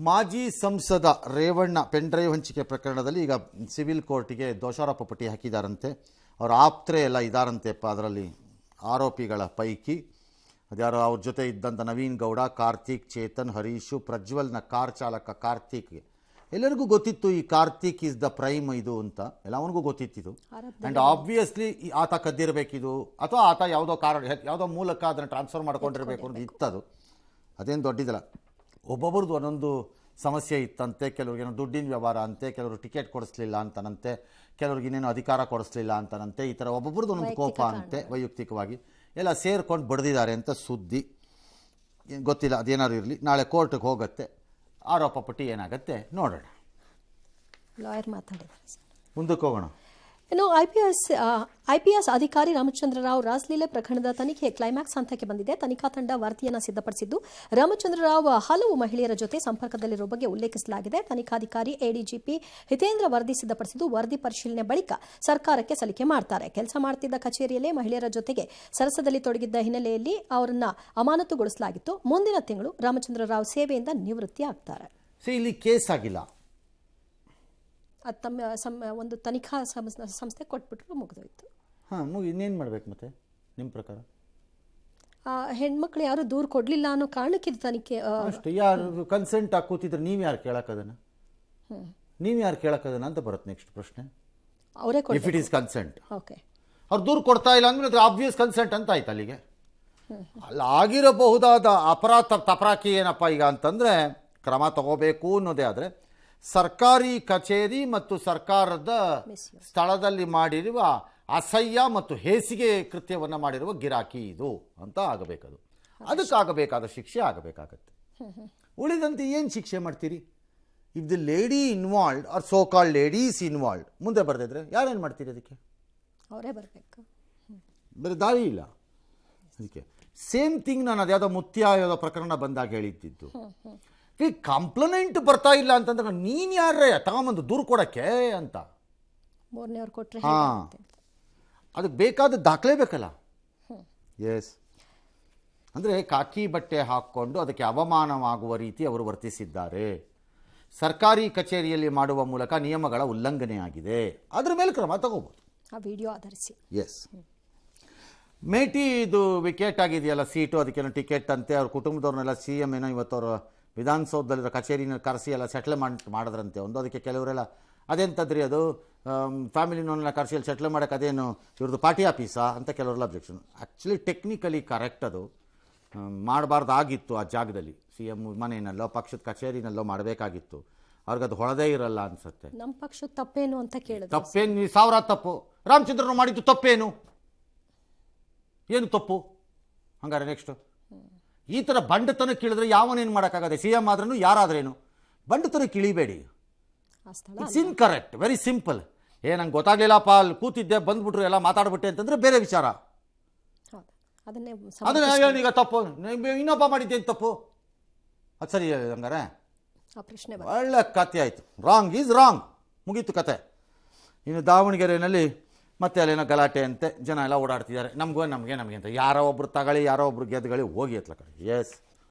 ಮಾಜಿ ಸಂಸದ Revanna pen drive ಹಂಚಿಕೆ ಪ್ರಕರಣದಲ್ಲಿ ಈಗ ಸಿವಿಲ್ ಕೋರ್ಟಿಗೆ ದೋಷಾರೋಪ ಪಟ್ಟಿ ಹಾಕಿದಾರಂತೆ. ಅವರ ಆಪ್ತರೇ ಎಲ್ಲ ಇದ್ದಾರಂತೆಪ್ಪ ಅದರಲ್ಲಿ ಆರೋಪಿಗಳ ಪೈಕಿ. ಅದ್ಯಾರೋ ಅವ್ರ ಜೊತೆ ಇದ್ದಂಥ ನವೀನ್ ಗೌಡ, ಕಾರ್ತಿಕ್, ಚೇತನ್, ಹರೀಶು, ಪ್ರಜ್ವಲ್ನ ಕಾರ್ ಚಾಲಕ ಕಾರ್ತಿಕ್ಗೆ ಎಲ್ಲರಿಗೂ ಗೊತ್ತಿತ್ತು ಈ ಕಾರ್ತಿಕ್ ಈಸ್ ದ ಪ್ರೈಮ್ ಇದು ಅಂತ, ಎಲ್ಲ ಅವನಿಗೂ ಗೊತ್ತಿತ್ತಿದು. ಆ್ಯಂಡ್ ಆಬ್ವಿಯಸ್ಲಿ ಆತ ಕದ್ದಿರಬೇಕಿದು ಅಥವಾ ಆತ ಯಾವುದೋ ಮೂಲಕ ಅದನ್ನು ಟ್ರಾನ್ಸ್ಫರ್ ಮಾಡ್ಕೊಂಡಿರಬೇಕು ಅಂತ ಇತ್ತದು. ಅದೇನು ದೊಡ್ಡದಿಲ್ಲ. ಒಬ್ಬೊಬ್ರದ್ದು ಒಂದೊಂದು ಸಮಸ್ಯೆ ಇತ್ತಂತೆ. ಕೆಲವ್ರಿಗೇನೋ ದುಡ್ಡಿನ ವ್ಯವಹಾರ ಅಂತೆ, ಕೆಲವರು ಟಿಕೆಟ್ ಕೊಡಿಸ್ಲಿಲ್ಲ ಅಂತನಂತೆ, ಕೆಲವ್ರಿಗಿನ್ನೇನು ಅಧಿಕಾರ ಕೊಡಿಸ್ಲಿಲ್ಲ ಅಂತನಂತೆ. ಈ ಥರ ಒಬ್ಬೊಬ್ರದ್ದು ಒಂದೊಂದು ಕೋಪ ಅಂತೆ, ವೈಯಕ್ತಿಕವಾಗಿ ಎಲ್ಲ ಸೇರ್ಕೊಂಡು ಬಡ್ದಿದ್ದಾರೆ ಅಂತ ಸುದ್ದಿ. ಗೊತ್ತಿಲ್ಲ, ಅದೇನಾದ್ರು ಇರಲಿ. ನಾಳೆ ಕೋರ್ಟ್ಗೆ ಹೋಗುತ್ತೆ, ಆರೋಪ ಪಟ್ಟಿ ಏನಾಗುತ್ತೆ ನೋಡೋಣ. ಲಾಯರ್ ಮಾತಾಡಿದ್ದಾರೆ. ಮುಂದಕ್ಕೆ ಹೋಗೋಣ. ಇನ್ನು ಐಪಿಎಸ್ ಅಧಿಕಾರಿ ರಾಮಚಂದ್ರ ರಾವ್ ರಾಸ್ಲೀಲೆ ಪ್ರಕರಣದ ತನಿಖೆ ಕ್ಲೈಮ್ಯಾಕ್ಸ್ ಹಂತಕ್ಕೆ ಬಂದಿದೆ. ತನಿಖಾ ತಂಡ ವರದಿಯನ್ನು ಸಿದ್ಧಪಡಿಸಿದ್ದು ರಾಮಚಂದ್ರ ರಾವ್ ಹಲವು ಮಹಿಳೆಯರ ಜೊತೆ ಸಂಪರ್ಕದಲ್ಲಿರುವ ಬಗ್ಗೆ ಉಲ್ಲೇಖಿಸಲಾಗಿದೆ. ತನಿಖಾಧಿಕಾರಿ ಎಡಿಜಿಪಿ ಹಿತೇಂದ್ರ ವರದಿ ಸಿದ್ಧಪಡಿಸಿದ್ದು ವರದಿ ಪರಿಶೀಲನೆ ಬಳಿಕ ಸರ್ಕಾರಕ್ಕೆ ಸಲ್ಲಿಕೆ ಮಾಡ್ತಾರೆ. ಕೆಲಸ ಮಾಡುತ್ತಿದ್ದ ಕಚೇರಿಯಲ್ಲೇ ಮಹಿಳೆಯರ ಜೊತೆಗೆ ಸರಸದಲ್ಲಿ ತೊಡಗಿದ್ದ ಹಿನ್ನೆಲೆಯಲ್ಲಿ ಅವರನ್ನ ಅಮಾನತುಗೊಳಿಸಲಾಗಿತ್ತು. ಮುಂದಿನ ತಿಂಗಳು ರಾಮಚಂದ್ರ ರಾವ್ ಸೇವೆಯಿಂದ ನಿವೃತ್ತಿ ಆಗ್ತಾರೆ. ಇಲ್ಲಿ ಕೇಸ್ ಆಗಿಲ್ಲ, ಒಂದು ತನಿಖಾ ಸಂಸ್ಥೆ ಕೊಟ್ಬಿಟ್ರು, ಮುಗಿದೋಯ್ತು. ಇನ್ನೇನು ಮಾಡ್ಬೇಕು ಮತ್ತೆ ನಿಮ್ಮ ಪ್ರಕಾರ? ಹೆಣ್ಮಕ್ಳು ಯಾರು ದೂರು ಕೊಡ್ಲಿಲ್ಲ ಅನ್ನೋ ಕಾರಣಕ್ಕೆ ತನಿಖೆ ಅಷ್ಟೇ. ಯಾರು ಕನ್ಸೆಂಟ್ ಕೂತಿದ್ರೆ ನೀವು ಯಾರು ಕೇಳಕ್ಕದನ್ನ ಅಂತ ಬರುತ್ತೆ ನೆಕ್ಸ್ಟ್ ಪ್ರಶ್ನೆ. ಅವರೇ if it is consent. Okay, ಅವ್ರು ದೂರು ಕೊಡ್ತಾ ಇಲ್ಲ ಅಂದ್ರೆ ಅದು ಆಬ್ವಿಯಸ್ ಕನ್ಸೆಂಟ್ ಅಂತ ಆಯ್ತು ಅಲ್ಲಿಗೆ. ಅಲ್ಲಿ ಆಗಿರಬಹುದಾದ ಅಪರಾಧ ತಪರಾಕಿ ಏನಪ್ಪ ಈಗ ಅಂತಂದ್ರೆ ಕ್ರಮ ತಗೋಬೇಕು ಅನ್ನೋದೇ. ಆದರೆ ಸರ್ಕಾರಿ ಕಚೇರಿ ಮತ್ತು ಸರ್ಕಾರದ ಸ್ಥಳದಲ್ಲಿ ಮಾಡಿರುವ ಅಸಹ್ಯ ಮತ್ತು ಹೇಸಿಗೆ ಕೃತ್ಯವನ್ನು ಮಾಡಿರುವ ಗಿರಾಕಿ ಇದು ಅಂತ ಆಗಬೇಕದು. ಅದಕ್ಕಾಗಬೇಕಾದ ಶಿಕ್ಷೆ ಆಗಬೇಕಾಗತ್ತೆ. ಉಳಿದಂತೆ ಏನು ಶಿಕ್ಷೆ ಮಾಡ್ತೀರಿ? If the lady involved are so called ladies involved ಮುಂದೆ ಬರ್ದಿದ್ರೆ ಯಾರೇನು ಮಾಡ್ತೀರಿ? ಅದಕ್ಕೆ ಅವರೇ ಬರಬೇಕು, ಬೇರೆ ದಾರಿ ಇಲ್ಲ. ಅದಕ್ಕೆ ಸೇಮ್ ಥಿಂಗ್ ನಾನು ಅದ್ಯಾವುದೋ ಮುತ್ಯಾಯದ ಪ್ರಕರಣ ಬಂದಾಗ ಹೇಳಿದ್ದಿದ್ದು. ಈ ಕಂಪ್ಲೇಂಟ್ ಬರ್ತಾ ಇಲ್ಲ ಅಂತಂದ್ರೆ ನೀನು ಯಾರೇ ತಗೊಂಬಂದು ದೂರು ಕೊಡೋಕ್ಕೆ ಅಂತ. ಅದಕ್ಕೆ ಬೇಕಾದ ದಾಖಲೆ ಬೇಕಲ್ಲ. ಎಸ್, ಅಂದರೆ ಕಾಕಿ ಬಟ್ಟೆ ಹಾಕ್ಕೊಂಡು ಅದಕ್ಕೆ ಅವಮಾನವಾಗುವ ರೀತಿ ಅವರು ವರ್ತಿಸಿದ್ದಾರೆ. ಸರ್ಕಾರಿ ಕಚೇರಿಯಲ್ಲಿ ಮಾಡುವ ಮೂಲಕ ನಿಯಮಗಳ ಉಲ್ಲಂಘನೆ ಆಗಿದೆ. ಅದ್ರ ಮೇಲೆ ಕ್ರಮ ತಗೋಬೋದು. ವಿಡಿಯೋ ಆಧರಿಸಿ. ಎಸ್, ಮೇಟಿ ಇದು ವಿಕೆಟ್ ಆಗಿದೆಯಲ್ಲ ಸೀಟು, ಅದಕ್ಕೇನೋ ಟಿಕೆಟ್ ಅಂತೆ. ಅವ್ರ ಕುಟುಂಬದವ್ರನ್ನೆಲ್ಲ CM ಏನೋ ಇವತ್ತವರು ವಿಧಾನಸೌಧದಲ್ಲಿರೋ ಕಚೇರಿನ ಕರೆಸಿ ಎಲ್ಲ ಸೆಟ್ಲ್ಮೆಂಟ್ ಮಾಡಿದ್ರಂತೆ ಒಂದು. ಅದಕ್ಕೆ ಕೆಲವರೆಲ್ಲ ಅದೆಂತದ್ರಿ ಅದು ಫ್ಯಾಮಿಲಿನವನ್ನೆಲ್ಲ ಕರೆಸಿ ಅಲ್ಲಿ ಸೆಟ್ಲ್ ಮಾಡೋಕೆ ಅದೇನು ಇವ್ರದ್ದು ಪಾರ್ಟಿ ಆಫೀಸಾ ಅಂತ ಕೆಲವರೆಲ್ಲ ಅಬ್ಜೆಕ್ಷನ್. ಆ್ಯಕ್ಚುಲಿ ಟೆಕ್ನಿಕಲಿ ಕರೆಕ್ಟ್, ಅದು ಮಾಡಬಾರ್ದಾಗಿತ್ತು. ಆ ಜಾಗದಲ್ಲಿ CM ಮನೆಯಲ್ಲೋ ಪಕ್ಷದ ಕಚೇರಿನಲ್ಲೋ ಮಾಡಬೇಕಾಗಿತ್ತು. ಅವ್ರಿಗದು ಹೊಳದೇ ಇರಲ್ಲ ಅನ್ಸುತ್ತೆ. ನಮ್ಮ ಪಕ್ಷದ ತಪ್ಪೇನು ಅಂತ ಕೇಳಿದ್ರು. ತಪ್ಪೇನು? ಸಾವಿರ ತಪ್ಪು. ರಾಮಚಂದ್ರನು ಮಾಡಿದ್ದು ತಪ್ಪೇನು? ಏನು ತಪ್ಪು? ಹಂಗಾರೆ ನೆಕ್ಸ್ಟು ಈ ಥರ ಬಂಡತನ ಕೀಳಿದ್ರೆ ಯಾವನೇನು ಮಾಡೋಕ್ಕಾಗದೆ? CM ಆದ್ರೂ ಯಾರಾದ್ರೇನು ಬಂಡತನ ಕಿಳಿಬೇಡಿ. It's incorrect, very simple. ನಂಗೆ ಗೊತ್ತಾಗಲಿಲ್ಲಪ್ಪ, ಅಲ್ಲಿ ಕೂತಿದ್ದೆ ಬಂದ್ಬಿಟ್ರು ಎಲ್ಲ ಮಾತಾಡ್ಬಿಟ್ಟೆ ಅಂತಂದ್ರೆ ಬೇರೆ ವಿಚಾರ. ಅದನ್ನ ಈಗ ತಪ್ಪು ಇನ್ನೊಬ್ಬ ಮಾಡಿದ್ದೇನು ತಪ್ಪು? ಅದು ಸರಿ ಹಂಗಾರೆ ಒಳ್ಳೆ ಕತೆ ಆಯಿತು. ರಾಂಗ್ ಈಸ್ ರಾಂಗ್, ಮುಗೀತು ಕತೆ. ಇನ್ನು ದಾವಣಗೆರೆಯಲ್ಲಿ ಮತ್ತೆ ಅಲ್ಲೇನೋ ಗಲಾಟೆ ಅಂತೆ, ಜನ ಎಲ್ಲ ಓಡಾಡ್ತಿದ್ದಾರೆ. ನಮಗೆ ಅಂತ ಯಾರೋ ಒಬ್ರು ತಗೊಳ್ಳಿ, ಯಾರೋ ಒಬ್ರು ಗೆದ್ದುಗಳಿ ಹೋಗಿ ಎತ್ಲ ಕಡೆ. ಎಸ್,